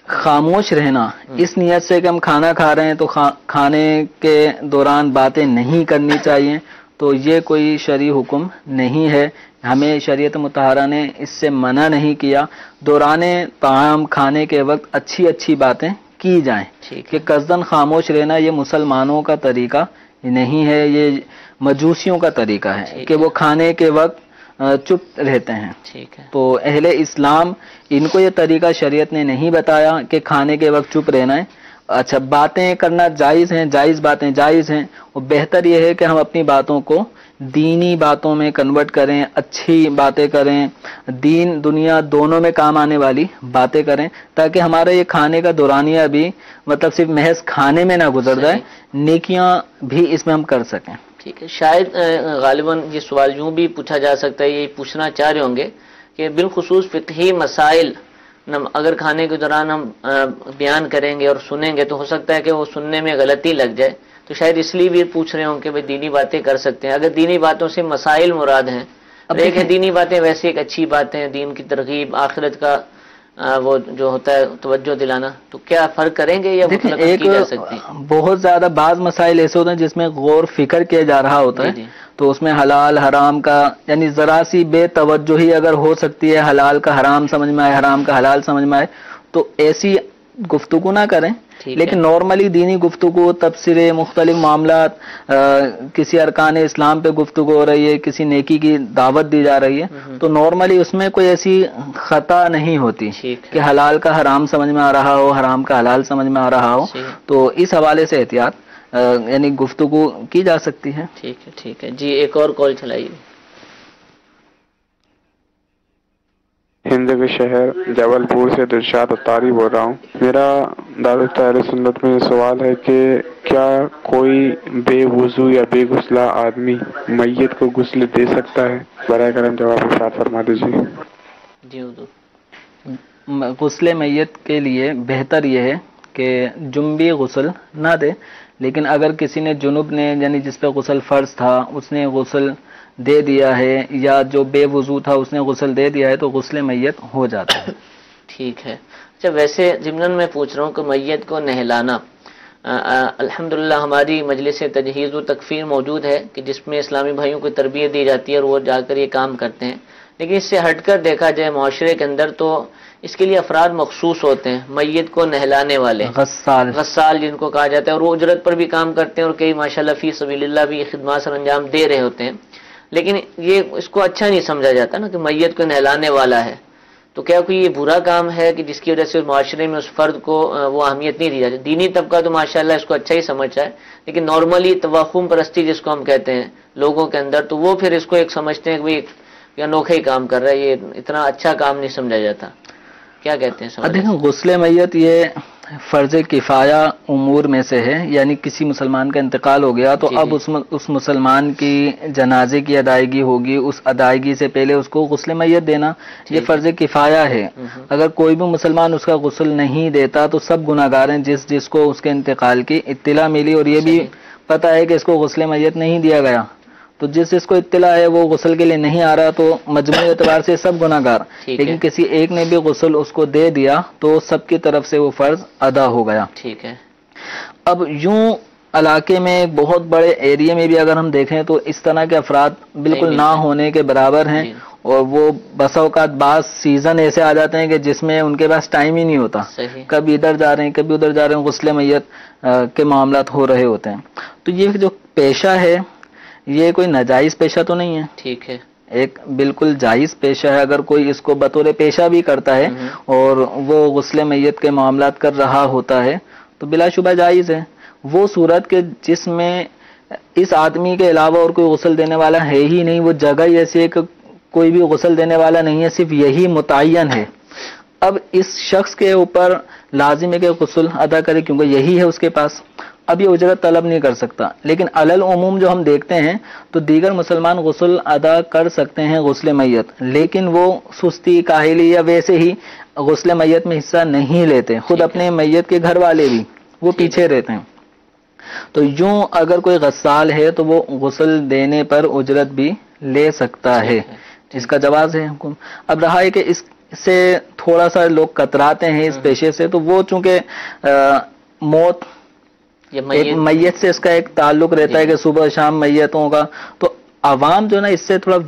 خاموش رہنا اس نیت سے کہ ہم کھانا کھا رہے ہیں تو کھانے کے دوران باتیں نہیں کرنی چاہیے تو یہ کوئی شرعی حکم نہیں ہے. ہمیں شریعت مطہرہ نے اس سے منع نہیں کیا. دوران طعام کھانے کے وقت اچھی اچھی باتیں کی جائیں کہ قصداً خاموش رہنا یہ مسلمانوں کا طریقہ نہیں ہے. یہ مجوسیوں کا طریقہ ہے کہ وہ کھانے کے وقت چپ رہتے ہیں. ٹھیک ہے. تو اہل اسلام ان کو یہ طریقہ شریعت نے نہیں بتایا کہ کھانے کے وقت چپ رہنا ہے. اچھا باتیں کرنا جائز ہیں, جائز باتیں جائز ہیں. اور بہتر یہ ہے کہ ہم اپنی باتوں کو دینی باتوں میں کنورٹ کریں, اچھی باتیں کریں, دین دنیا دونوں میں کام آنے والی باتیں کریں تاکہ ہمارا یہ کھانے کا دورانیہ بھی مطلب صرف محض کھانے میں نہ گزر جائے, نیکیاں بھی اس میں ہم کر سکیں. ٹھیک ہے. شاید غالباً یہ سوال یوں بھی پوچھا جا سکتا ہے, یہ پوچھنا چاہ رہے ہوں گے کہ بالخصوص فقہی مسائل اگر کھانے کے دوران ہم بیان کریں گے اور سنیں گے تو ہو سکتا ہے کہ وہ سننے میں غلطی لگ جائے. تو شاید اس لیے بھی پوچھ رہے ہوں کہ بھئی دینی باتیں کر سکتے ہیں. اگر دینی باتوں سے مسائل مراد ہیں, ایک ہے دینی باتیں ویسے ایک اچھی باتیں, دین کی ترغیب, آخرت کا وہ جو ہوتا ہے توجہ دلانا, تو کیا فرق کریں گے یا مطلق کی جا سکتی ہے؟ بہت زیادہ بعض مسائل ایسے ہوتے ہیں جس میں غور فکر کیا جا رہا ہوتا ہے تو اس میں حلال حرام کا یعنی ذرا سی بے توجہی اگر ہو سکتی ہے, حلال کا حرام سمجھ میں آئے, حرام کا حلال سمجھ میں آئے تو ایسی گفتگو نہ کریں. لیکن نارملی دینی گفتگو, تبصرے, مختلف معاملات, کسی ارکان اسلام پہ گفتگو ہو رہی ہے, کسی نیکی کی دعوت دی جا رہی ہے تو نارملی اس میں کوئی ایسی خطا نہیں ہوتی کہ حلال کا حرام سمجھ میں آ رہا ہو, حرام کا حلال سمجھ میں آ رہا ہو. تو اس حوالے سے احتیاط یعنی گفتگو کی جا سکتی ہے. ٹھیک ہے. ٹھیک ہے جی. ایک اور کال چلائیے. ہند کے شہر جبل پور سے دلشاد اتاری بول رہا ہوں. میرا دارالفتہ اہل سنت میں یہ سوال ہے کہ کیا کوئی بے وضو یا بے غسلہ آدمی میت کو غسل دے سکتا ہے؟ برائے کرم جواب ارشاد فرما دیجیے. غسل میت کے لیے بہتر یہ ہے کہ جنبی غسل نہ دے, لیکن اگر کسی نے جنوب نے یعنی جس پہ غسل فرض تھا اس نے غسل دے دیا ہے یا جو بے وضو تھا اس نے غسل دے دیا ہے تو غسل میت ہو جاتا ہے. ٹھیک ہے. اچھا ویسے ضمن میں پوچھ رہا ہوں کہ میت کو نہلانا الحمدللہ ہماری مجلس تجہیز و تکفیر موجود ہے کہ جس میں اسلامی بھائیوں کو تربیت دی جاتی ہے اور وہ جا کر یہ کام کرتے ہیں. لیکن اس سے ہٹ کر دیکھا جائے معاشرے کے اندر تو اس کے لیے افراد مخصوص ہوتے ہیں میت کو نہلانے والے, غسال جن کو کہا جاتا ہے, اور وہ اجرت پر بھی کام کرتے ہیں اور کئی ماشاءاللہ فی سبیل اللہ بھی خدمات سر انجام دے رہے ہوتے ہیں. لیکن یہ اس کو اچھا نہیں سمجھا جاتا نا کہ میت کو نہلانے والا ہے. تو کیا کوئی یہ برا کام ہے کہ جس کی وجہ سے معاشرے میں اس فرد کو وہ اہمیت نہیں دی جاتی؟ دینی طبقہ تو ماشاءاللہ اس کو اچھا ہی سمجھتا ہے, لیکن نارملی توہم پرستی جس کو ہم کہتے ہیں لوگوں کے اندر, تو وہ پھر اس کو ایک سمجھتے ہیں کہ یہ انوکھا ہی کام کر رہا ہے, یہ اتنا اچھا کام نہیں سمجھا جاتا. کیا کہتے ہیں؟ دیکھیں غسل میت یہ فرض کفایہ امور میں سے ہے, یعنی کسی مسلمان کا انتقال ہو گیا تو اب اس مسلمان کی جنازے کی ادائیگی ہوگی, اس ادائیگی سے پہلے اس کو غسل میت دینا یہ فرض کفایہ ہے. اگر کوئی بھی مسلمان اس کا غسل نہیں دیتا تو سب گناہگار ہیں جس کو اس کے انتقال کی اطلاع ملی اور یہ بھی پتہ ہے کہ اس کو غسل میت نہیں دیا گیا, تو جس کو اطلاع ہے وہ غسل کے لیے نہیں آ رہا تو مجموعی اعتبار سے سب گناہگار. لیکن کسی ایک نے بھی غسل اس کو دے دیا تو سب کی طرف سے وہ فرض ادا ہو گیا. ٹھیک ہے. اب یوں علاقے میں بہت بڑے ایریے میں بھی اگر ہم دیکھیں تو اس طرح کے افراد بالکل نہ ہونے کے برابر ہیں, اور وہ بسا اوقات بعض سیزن ایسے آ جاتے ہیں کہ جس میں ان کے پاس ٹائم ہی نہیں ہوتا, کبھی ادھر جا رہے ہیں کبھی ادھر جا رہے ہیں, غسل میت کے معاملات ہو رہے ہوتے ہیں. تو یہ جو پیشہ ہے یہ کوئی ناجائز پیشہ تو نہیں ہے، ٹھیک ہے، ایک بالکل جائز پیشہ ہے. اگر کوئی اس کو بطور پیشہ بھی کرتا ہے اور وہ غسل میت کے معاملات کر رہا ہوتا ہے تو بلا شبہ جائز ہے. وہ صورت کہ جس میں اس آدمی کے علاوہ اور کوئی غسل دینے والا ہے ہی نہیں، وہ جگہ ہی ایسی ہے کہ کوئی بھی غسل دینے والا نہیں ہے، صرف یہی متعین ہے. اب اس شخص کے اوپر لازم ہے کہ غسل ادا کرے کیونکہ یہی ہے اس کے پاس. اب یہ اجرت طلب نہیں کر سکتا. لیکن علل عموم جو ہم دیکھتے ہیں تو دیگر مسلمان غسل ادا کر سکتے ہیں غسل میت، لیکن وہ سستی، کاہلی یا ویسے ہی غسل میت میں حصہ نہیں لیتے. خود اپنے میت کے گھر والے بھی وہ پیچھے رہتے ہیں. تو یوں اگر کوئی غسال ہے تو وہ غسل دینے پر اجرت بھی لے سکتا ہے، اس کا جواز ہے. اب رہا ہے کہ اس سے تھوڑا سا لوگ کتراتے ہیں اس پیشے سے، تو وہ چونکہ موت ایک میت سے اس کا ایک تعلق رہتا ہے کہ صبح شام میتوں کا، تو عوام جو نا اس سے تھوڑا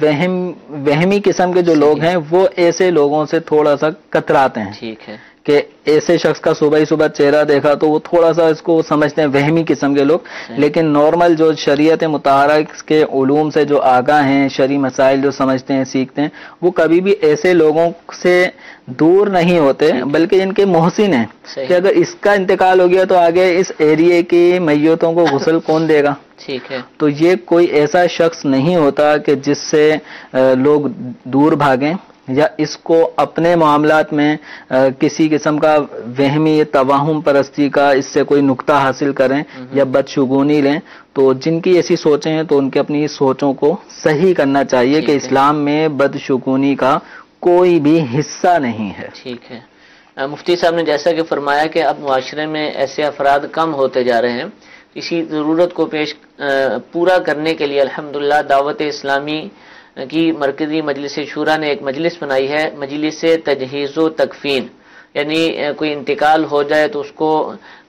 وہمی قسم کے جو لوگ ہیں وہ ایسے لوگوں سے تھوڑا سا کتراتے ہیں. ٹھیک ہے کہ ایسے شخص کا صبح ہی صبح چہرہ دیکھا تو وہ تھوڑا سا اس کو سمجھتے ہیں وہمی قسم کے لوگ. لیکن نارمل جو شریعت مطہرہ کے علوم سے جو آگاہ ہیں، شرعی مسائل جو سمجھتے ہیں، سیکھتے ہیں، وہ کبھی بھی ایسے لوگوں سے دور نہیں ہوتے، بلکہ ان کے محسن ہیں کہ اگر اس کا انتقال ہو گیا تو آگے اس ایریے کی میتوں کو غسل کون دے گا. ٹھیک ہے، تو یہ کوئی ایسا شخص نہیں ہوتا کہ جس سے لوگ دور بھاگیں یا اس کو اپنے معاملات میں کسی قسم کا وہمی توہم پرستی کا اس سے کوئی نقطہ حاصل کریں یا بدشگونی لیں. تو جن کی ایسی سوچیں ہیں تو ان کے اپنی سوچوں کو صحیح کرنا چاہیے کہ اسلام میں بدشگونی کا کوئی بھی حصہ نہیں ہے. ٹھیک ہے. مفتی صاحب نے جیسا کہ فرمایا کہ اب معاشرے میں ایسے افراد کم ہوتے جا رہے ہیں، اسی ضرورت کو پورا کرنے کے لیے الحمدللہ دعوت اسلامی کی مرکزی مجلس شورا نے ایک مجلس بنائی ہے، مجلس تجہیز و تکفین. یعنی کوئی انتقال ہو جائے تو اس کو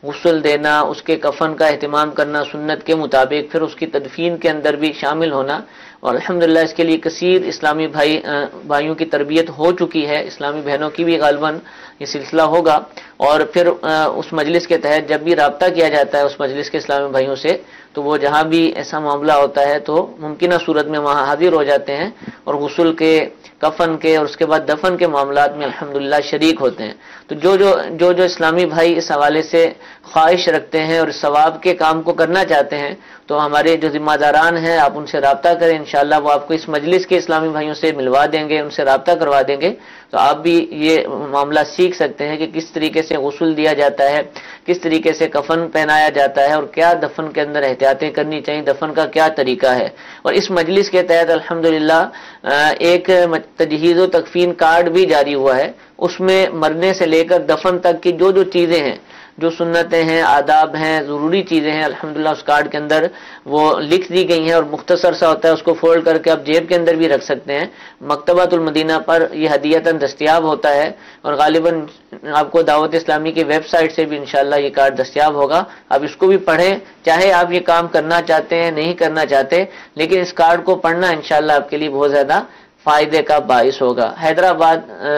غسل دینا، اس کے کفن کا اہتمام کرنا سنت کے مطابق، پھر اس کی تدفین کے اندر بھی شامل ہونا. اور الحمدللہ اس کے لیے کثیر اسلامی بھائیوں کی تربیت ہو چکی ہے، اسلامی بہنوں کی بھی غالباً یہ سلسلہ ہوگا. اور پھر اس مجلس کے تحت جب بھی رابطہ کیا جاتا ہے اس مجلس کے اسلامی بھائیوں سے، تو وہ جہاں بھی ایسا معاملہ ہوتا ہے تو ممکنہ صورت میں وہاں حاضر ہو جاتے ہیں اور غسل کے، کفن کے اور اس کے بعد دفن کے معاملات میں الحمدللہ شریک ہوتے ہیں. تو جو اسلامی بھائی اس حوالے سے خواہش رکھتے ہیں اور اس ثواب کے کام کو کرنا چاہتے ہیں تو ہمارے جو ذمہ داران ہیں آپ ان سے رابطہ کریں، انشاءاللہ وہ آپ کو اس مجلس کے اسلامی بھائیوں سے ملوا دیں گے، ان سے رابطہ کروا دیں گے. تو آپ بھی یہ معاملہ سیکھ سکتے ہیں کہ کس طریقے سے غسل دیا جاتا ہے، کس طریقے سے کفن پہنایا جاتا ہے اور کیا دفن کے اندر احتیاطیں کرنی چاہیے، دفن کا کیا طریقہ ہے. اور اس مجلس کے تحت الحمدللہ ایک تجہیز و تکفین کارڈ بھی جاری ہوا ہے. اس میں مرنے سے لے کر دفن تک کی جو چیزیں ہیں، جو سنتیں ہیں، آداب ہیں، ضروری چیزیں ہیں، الحمدللہ اس کارڈ کے اندر وہ لکھ دی گئی ہیں اور مختصر سا ہوتا ہے، اس کو فولڈ کر کے آپ جیب کے اندر بھی رکھ سکتے ہیں. مکتبۃ المدینہ پر یہ ہدیتاً دستیاب ہوتا ہے اور غالباً آپ کو دعوت اسلامی کی ویب سائٹ سے بھی انشاءاللہ یہ کارڈ دستیاب ہوگا. آپ اس کو بھی پڑھیں، چاہے آپ یہ کام کرنا چاہتے ہیں نہیں کرنا چاہتے، لیکن اس کارڈ کو پڑھنا انشاءاللہ آپ کے لیے بہت زیادہ فائدے کا باعث ہوگا. حیدرآباد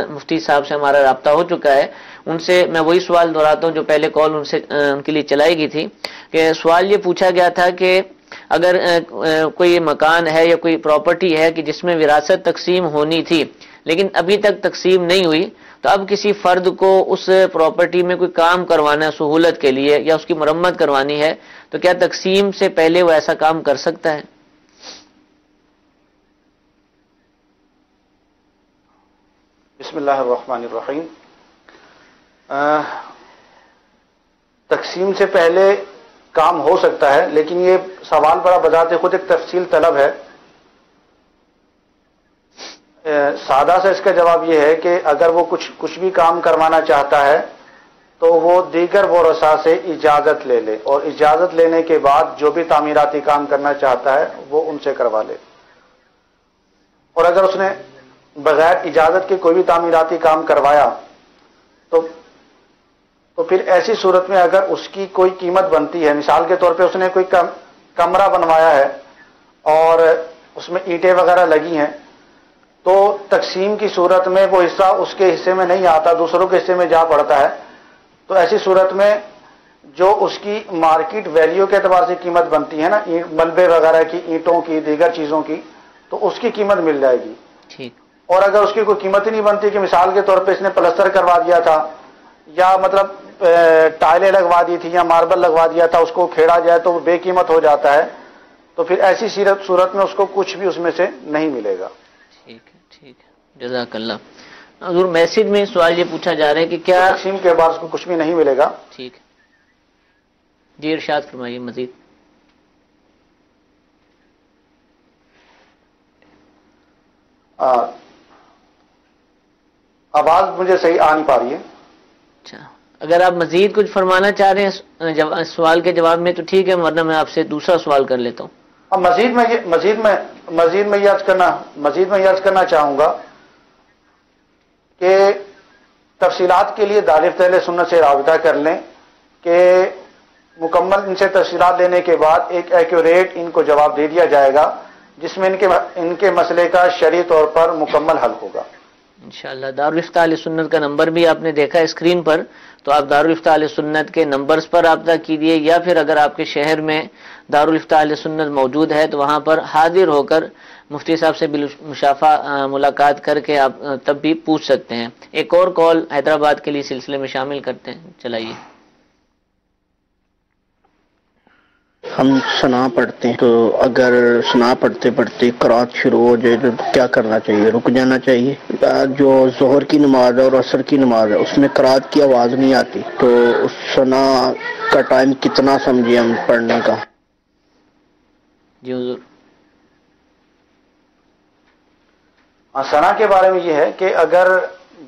مفتی صاحب سے ہمارا رابطہ ہو چکا ہے، ان سے میں وہی سوال دہراتا ہوں جو پہلے کال ان کے لیے چلائی گئی تھی. کہ سوال یہ پوچھا گیا تھا کہ اگر کوئی مکان ہے یا کوئی پراپرٹی ہے کہ جس میں وراثت تقسیم ہونی تھی لیکن ابھی تک تقسیم نہیں ہوئی، تو اب کسی فرد کو اس پراپرٹی میں کوئی کام کروانا ہے سہولت کے لیے یا اس کی مرمت کروانی ہے، تو کیا تقسیم سے پہلے وہ ایسا کام کر سکتا ہے؟ بسم اللہ الرحمن الرحیم. تقسیم سے پہلے کام ہو سکتا ہے، لیکن یہ سوال بڑا بذات خود ایک تفصیل طلب ہے. سادہ سے اس کا جواب یہ ہے کہ اگر وہ کچھ بھی کام کروانا چاہتا ہے تو وہ دیگر ورثاء سے اجازت لے لے، اور اجازت لینے کے بعد جو بھی تعمیراتی کام کرنا چاہتا ہے وہ ان سے کروا لے. اور اگر اس نے بغیر اجازت کے کوئی بھی تعمیراتی کام کروایا تو پھر ایسی صورت میں اگر اس کی کوئی قیمت بنتی ہے، مثال کے طور پہ اس نے کوئی کمرہ بنوایا ہے اور اس میں اینٹیں وغیرہ لگی ہیں، تو تقسیم کی صورت میں وہ حصہ اس کے حصے میں نہیں آتا، دوسروں کے حصے میں جا پڑتا ہے. تو ایسی صورت میں جو اس کی مارکیٹ ویلیو کے اعتبار سے قیمت بنتی ہے نا، ملبے وغیرہ کی، اینٹوں کی، دیگر چیزوں کی، تو اس کی قیمت مل جائے گی. ٹھیک. اور اگر اس کی کوئی قیمت ہی نہیں بنتی کہ مثال کے طور پہ اس نے پلستر کروا دیا تھا یا مطلب ٹائلیں لگوا دی تھی یا ماربل لگوا دیا تھا، اس کو کھیڑا جائے تو وہ بے قیمت ہو جاتا ہے، تو پھر ایسی صورت میں اس کو کچھ بھی اس میں سے نہیں ملے گا. ٹھیک ہے، ٹھیک ہے، جزاک اللہ. حضور میسج میں سوال یہ پوچھا جا رہا ہے کہ کیا تقسیم کے بعد اس کو کچھ بھی نہیں ملے گا. ٹھیک ہے جی، ارشاد فرمائیے مزید. آواز مجھے صحیح آ نہیں پا رہی ہے. اچھا، اگر آپ مزید کچھ فرمانا چاہ رہے ہیں سوال کے جواب میں تو ٹھیک ہے، ورنہ میں آپ سے دوسرا سوال کر لیتا ہوں. اب مزید میں یہ عرض کرنا چاہوں گا کہ تفصیلات کے لیے دارالفتہ اہل سنت سے رابطہ کر لیں کہ مکمل ان سے تفصیلات لینے کے بعد ایک ایکوریٹ ان کو جواب دے دیا جائے گا جس میں ان کے مسئلے کا شرعی طور پر مکمل حل ہوگا انشاءاللہ. دارالفتہ اہل سنت کا نمبر بھی آپ نے دیکھا اسکرین پر، تو آپ دارالفتہ اہل سنت کے نمبرز پر رابطہ کیجیے، یا پھر اگر آپ کے شہر میں دارالفتہ اہل سنت موجود ہے تو وہاں پر حاضر ہو کر مفتی صاحب سے بالمشافہ ملاقات کر کے آپ تب بھی پوچھ سکتے ہیں. ایک اور کال حیدرآباد کے لیے سلسلے میں شامل کرتے ہیں، چلائیے. ہم ثنا پڑھتے ہیں تو اگر ثنا پڑھتے پڑھتے قرات شروع ہو جائے تو کیا کرنا چاہیے؟ رک جانا چاہیے؟ جو ظہر کی نماز ہے اور عصر کی نماز ہے اس میں قرات کی آواز نہیں آتی، تو اس ثنا کا ٹائم کتنا سمجھے ہم پڑھنے کا؟ جی حضور. ثنا کے بارے میں یہ ہے کہ اگر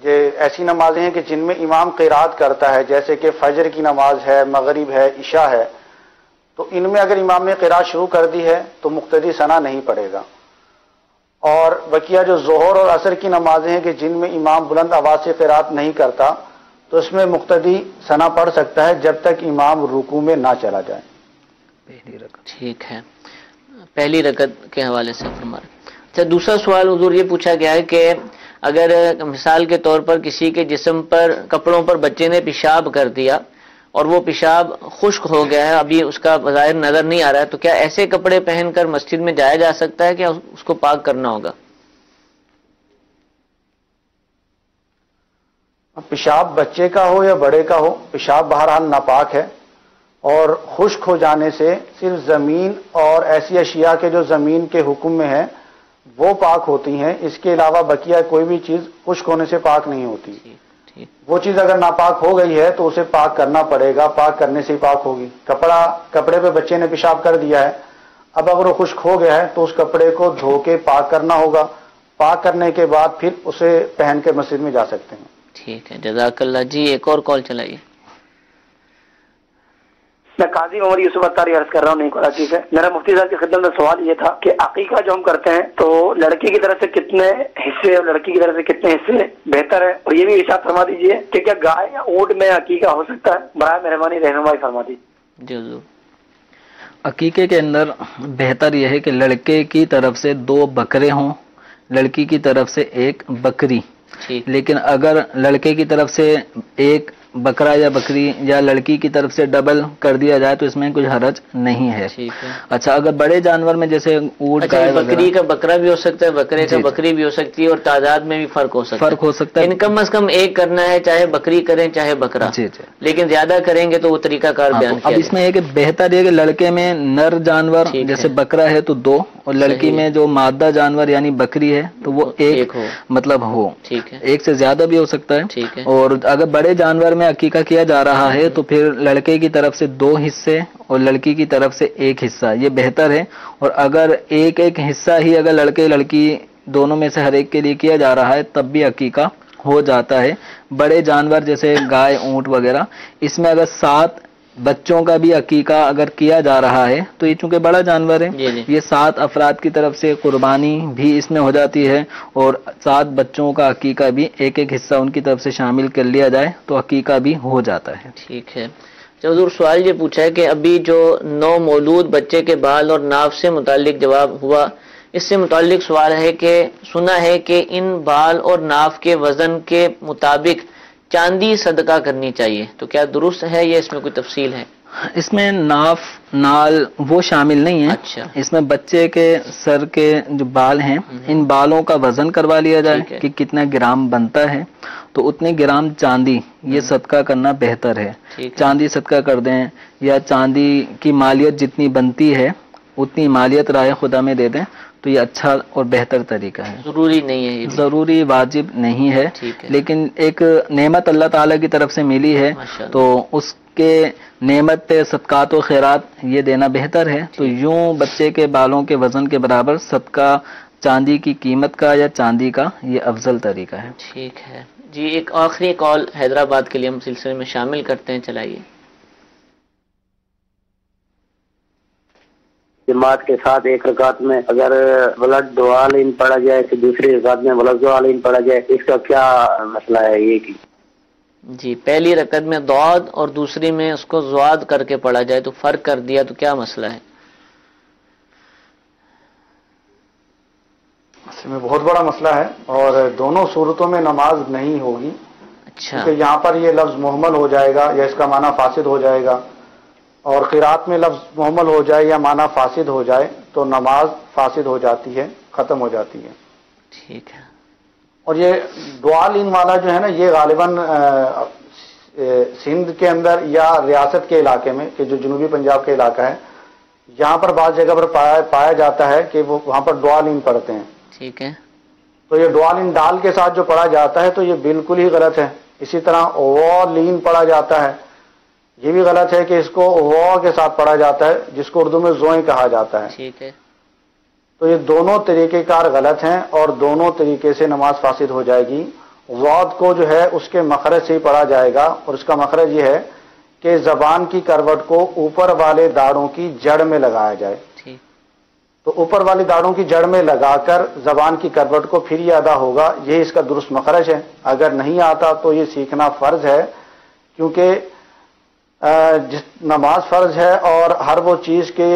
ایسی نمازیں ہیں کہ جن میں امام قرات کرتا ہے، جیسے کہ فجر کی نماز ہے، مغرب ہے، عشاء ہے، تو ان میں اگر امام نے قرات شروع کر دی ہے تو مقتدی ثنا نہیں پڑے گا. اور بقیہ جو ظہر اور عصر کی نمازیں ہیں کہ جن میں امام بلند آواز سے قرات نہیں کرتا تو اس میں مقتدی ثنا پڑھ سکتا ہے جب تک امام رکوع میں نہ چلا جائے. ٹھیک ہے، پہلی رکعت کے حوالے سے فرما رہے. اچھا، دوسرا سوال حضور یہ پوچھا گیا ہے کہ اگر مثال کے طور پر کسی کے جسم پر، کپڑوں پر بچے نے پیشاب کر دیا اور وہ پیشاب خشک ہو گیا ہے، ابھی اس کا بظاہر نظر نہیں آ رہا ہے، تو کیا ایسے کپڑے پہن کر مسجد میں جایا جا سکتا ہے؟ کیا اس کو پاک کرنا ہوگا؟ پیشاب بچے کا ہو یا بڑے کا ہو، پیشاب بہرحال ناپاک ہے، اور خشک ہو جانے سے صرف زمین اور ایسی اشیاء کے جو زمین کے حکم میں ہیں وہ پاک ہوتی ہیں، اس کے علاوہ بقیہ کوئی بھی چیز خشک ہونے سے پاک نہیں ہوتی. وہ چیز اگر ناپاک ہو گئی ہے تو اسے پاک کرنا پڑے گا، پاک کرنے سے ہی پاک ہوگی. کپڑے پہ بچے نے پیشاب کر دیا ہے، اب اگر وہ خشک ہو گیا ہے تو اس کپڑے کو دھو کے پاک کرنا ہوگا، پاک کرنے کے بعد پھر اسے پہن کے مسجد میں جا سکتے ہیں. ٹھیک ہے، جزاک اللہ. جی ایک اور کال چلائیے. میں قاضی عمر یوسف اتاری عرض کر رہا ہوں، نہیں کراچی سے. میرا مفتی صاحب کی خدمت میں سوال یہ تھا کہ عقیقہ جو ہم کرتے ہیں تو لڑکی کی طرف سے کتنے حصے اور لڑکی کی طرف سے کتنے حصے بہتر ہے، اور یہ بھی ارشاد فرما دیجیے کہ کیا گائے یا اونٹ میں عقیقہ ہو سکتا ہے؟ برائے مہربانی رہنمائی فرما دیجیے. جی حضور. عقیقے کے اندر بہتر یہ ہے کہ لڑکے کی طرف سے 2 بکرے ہوں، لڑکی کی طرف سے 1 بکری. لیکن اگر لڑکے کی طرف سے 1 بکرا یا بکری یا لڑکی کی طرف سے ڈبل کر دیا جائے تو اس میں کچھ حرج نہیں ہے. اچھا، اگر بڑے جانور میں جیسے اونٹ، بکری کا بکرا بھی ہو سکتا ہے، بکرے کا بکری بھی ہو سکتی ہے، اور تعداد میں بھی فرق ہو سکتا ہے. کم از کم 1 کرنا ہے، چاہے بکری کریں چاہے بکرا، لیکن زیادہ کریں گے تو وہ طریقہ کار بیان کیا. اب اس میں یہ کہ بہتر یہ کہ لڑکے میں نر جانور جیسے بکرا ہے تو 2، اور لڑکی میں جو مادہ جانور یعنی بکری ہے تو وہ 1 مطلب ہو. 1 سے زیادہ بھی ہو سکتا ہے. اور اگر بڑے جانور میں عقیقہ کیا جا رہا ہے تو پھر لڑکے کی طرف سے 2 حصے اور لڑکی کی طرف سے 1 حصہ، یہ بہتر ہے. اور اگر ایک حصہ ہی اگر لڑکے لڑکی دونوں میں سے ہر ایک کے لیے کیا جا رہا ہے تب بھی عقیقہ ہو جاتا ہے. بڑے جانور جیسے گائے، اونٹ وغیرہ، اس میں اگر 7 بچوں کا بھی عقیقہ اگر کیا جا رہا ہے تو یہ چونکہ بڑا جانور ہے، یہ 7 افراد کی طرف سے قربانی بھی اس میں ہو جاتی ہے، اور 7 بچوں کا عقیقہ بھی ایک حصہ ان کی طرف سے شامل کر لیا جائے تو عقیقہ بھی ہو جاتا ہے. ٹھیک ہے. حضور سوال یہ پوچھا ہے کہ ابھی جو نو مولود بچے کے بال اور ناف سے متعلق جواب ہوا، اس سے متعلق سوال ہے کہ سنا ہے کہ ان بال اور ناف کے وزن کے مطابق چاندی صدقہ کرنی چاہیے، تو کیا درست ہے یا اس میں کوئی تفصیل ہے؟ اس میں ناف نال وہ شامل نہیں ہے. اچھا، اس میں بچے کے سر کے جو بال ہیں ان بالوں کا وزن کروا لیا جائے کہ کتنا گرام بنتا ہے، تو اتنے گرام چاندی یہ صدقہ کرنا بہتر ہے. چاندی صدقہ کر دیں یا چاندی کی مالیت جتنی بنتی ہے اتنی مالیت راہ خدا میں دے دیں تو یہ اچھا اور بہتر طریقہ ہے. ضروری نہیں ہے، ضروری واجب نہیں ہے، لیکن ایک نعمت اللہ تعالیٰ کی طرف سے ملی ہے تو اس کے نعمت صدقات و خیرات یہ دینا بہتر ہے. تو یوں بچے کے بالوں کے وزن کے برابر صدقہ چاندی کی قیمت کا یا چاندی کا یہ افضل طریقہ ہے. ٹھیک ہے جی. ایک آخری کال حیدرآباد کے لیے ہم سلسلے میں شامل کرتے ہیں، چلائیے. جماعت کے ساتھ ایک رکعت میں اگر بلد دعالین پڑھا جائے تو دوسری رکعت میں بلد دعالین پڑھا جائے، اس کا کیا مسئلہ ہے یہ کی؟ جی، پہلی رکعت میں ضاد اور دوسری میں اس کو زواد کر کے پڑھا جائے تو فرق کر دیا تو کیا مسئلہ ہے؟ اس میں بہت بڑا مسئلہ ہے اور دونوں صورتوں میں نماز نہیں ہوگی. اچھا، کیونکہ یہاں پر یہ لفظ محمل ہو جائے گا یا اس کا معنی فاسد ہو جائے گا، اور قرات میں لفظ محمل ہو جائے یا معنی فاسد ہو جائے تو نماز فاسد ہو جاتی ہے، ختم ہو جاتی ہے. ٹھیک ہے. اور یہ دعالین والا جو ہے نا یہ غالباً سندھ کے اندر یا ریاست کے علاقے میں کہ جو جنوبی پنجاب کا علاقہ ہے یہاں پر بعض جگہ پر پایا جاتا ہے کہ وہ وہاں پر دعالین پڑھتے ہیں. ٹھیک ہے. تو یہ دعالین ڈال کے ساتھ جو پڑھا جاتا ہے تو یہ بالکل ہی غلط ہے. اسی طرح والین پڑھا جاتا ہے، یہ بھی غلط ہے کہ اس کو وا کے ساتھ پڑھا جاتا ہے جس کو اردو میں زوئیں کہا جاتا ہے. ٹھیک ہے. تو یہ دونوں طریقہ کار غلط ہیں اور دونوں طریقے سے نماز فاسد ہو جائے گی. ضاد کو جو ہے اس کے مخرج سے ہی پڑھا جائے گا اور اس کا مخرج یہ ہے کہ زبان کی کروٹ کو اوپر والے داڑوں کی جڑ میں لگایا جائے. تو اوپر والی داڑوں کی جڑ میں لگا کر زبان کی کروٹ کو پھر یہ ادا ہوگا، یہ اس کا درست مخرج ہے. اگر نہیں آتا تو یہ سیکھنا فرض ہے، کیونکہ نماز فرض ہے اور ہر وہ چیز کے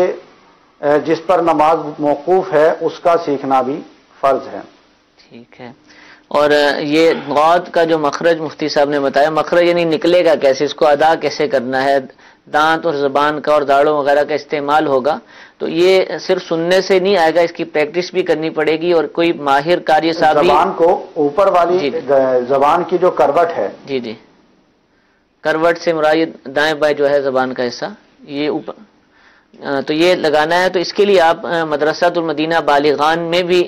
جس پر نماز موقوف ہے اس کا سیکھنا بھی فرض ہے. ٹھیک ہے. اور یہ غاد کا جو مخرج مفتی صاحب نے بتایا، مخرج یعنی نکلے گا کیسے، اس کو ادا کیسے کرنا ہے، دانت اور زبان کا اور داڑوں وغیرہ کا استعمال ہوگا، تو یہ صرف سننے سے نہیں آئے گا، اس کی پریکٹس بھی کرنی پڑے گی اور کوئی ماہر قاری صاحب زبان کو اوپر والی زبان کی جو کروٹ ہے، جی جی، کروٹ سے مراد دائیں بائیں جو ہے زبان کا حصہ یہ اوپر، تو یہ لگانا ہے. تو اس کے لیے آپ مدرسۃ المدینہ بالغان میں بھی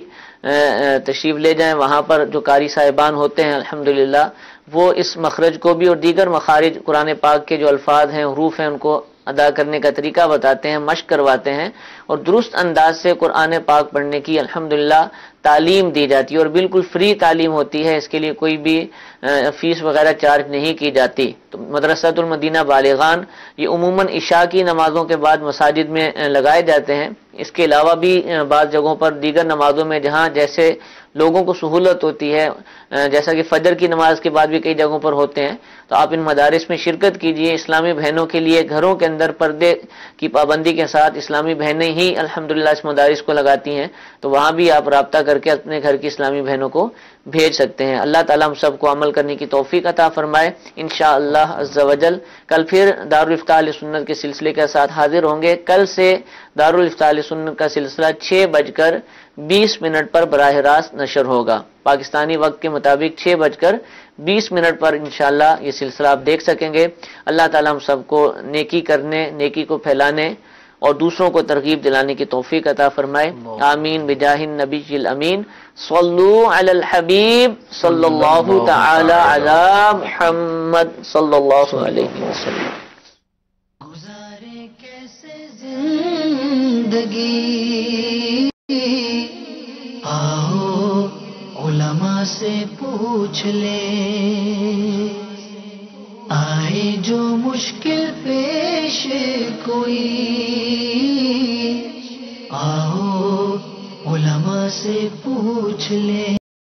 تشریف لے جائیں. وہاں پر جو قاری صاحبان ہوتے ہیں الحمدللہ وہ اس مخرج کو بھی اور دیگر مخارج قرآن پاک کے جو الفاظ ہیں حروف ہیں ان کو ادا کرنے کا طریقہ بتاتے ہیں، مشق کرواتے ہیں اور درست انداز سے قرآن پاک پڑھنے کی الحمدللہ تعلیم دی جاتی ہے اور بالکل فری تعلیم ہوتی ہے. اس کے لیے کوئی بھی فیس وغیرہ چارج نہیں کی جاتی. تو مدرسۃ المدینہ بالغان یہ عموماً عشاء کی نمازوں کے بعد مساجد میں لگائے جاتے ہیں. اس کے علاوہ بھی بعض جگہوں پر دیگر نمازوں میں جہاں جیسے لوگوں کو سہولت ہوتی ہے، جیسا کہ فجر کی نماز کے بعد بھی کئی جگہوں پر ہوتے ہیں، تو آپ ان مدارس میں شرکت کیجئے. اسلامی بہنوں کے لیے گھروں کے اندر پردے کی پابندی کے ساتھ اسلامی بہنیں ہی الحمدللہ اس مدارس کو لگاتی ہیں، تو وہاں بھی آپ رابطہ کر کے اپنے گھر کی اسلامی بہنوں کو بھیج سکتے ہیں. اللہ تعالیٰ ہم سب کو عمل کرنے کی توفیق عطا فرمائے. انشاءاللہ عز و جل کل پھر دارالافتاء اہل سنت کے سلسلے کے ساتھ حاضر ہوں گے. کل سے دارالافتاء اہل سنت کا سلسلہ 6:20 پر براہ راست نشر ہوگا. پاکستانی وقت کے مطابق 6:20 پر انشاءاللہ یہ سلسلہ آپ دیکھ سکیں گے. اللہ تعالیٰ ہم سب کو نیکی کرنے، نیکی کو پھیلانے اور دوسروں کو ترغیب دلانے کی توفیق عطا فرمائے. آمین بجاہ النبی الامین. صلو علی الحبیب صلی اللہ تعالی علی محمد صلی اللہ علیہ وسلم. گزارے کیسے زندگی، آؤ علماء سے پوچھ لے، آئے جو مشکل پیش کوئی، آؤ علماء سے پوچھ لے.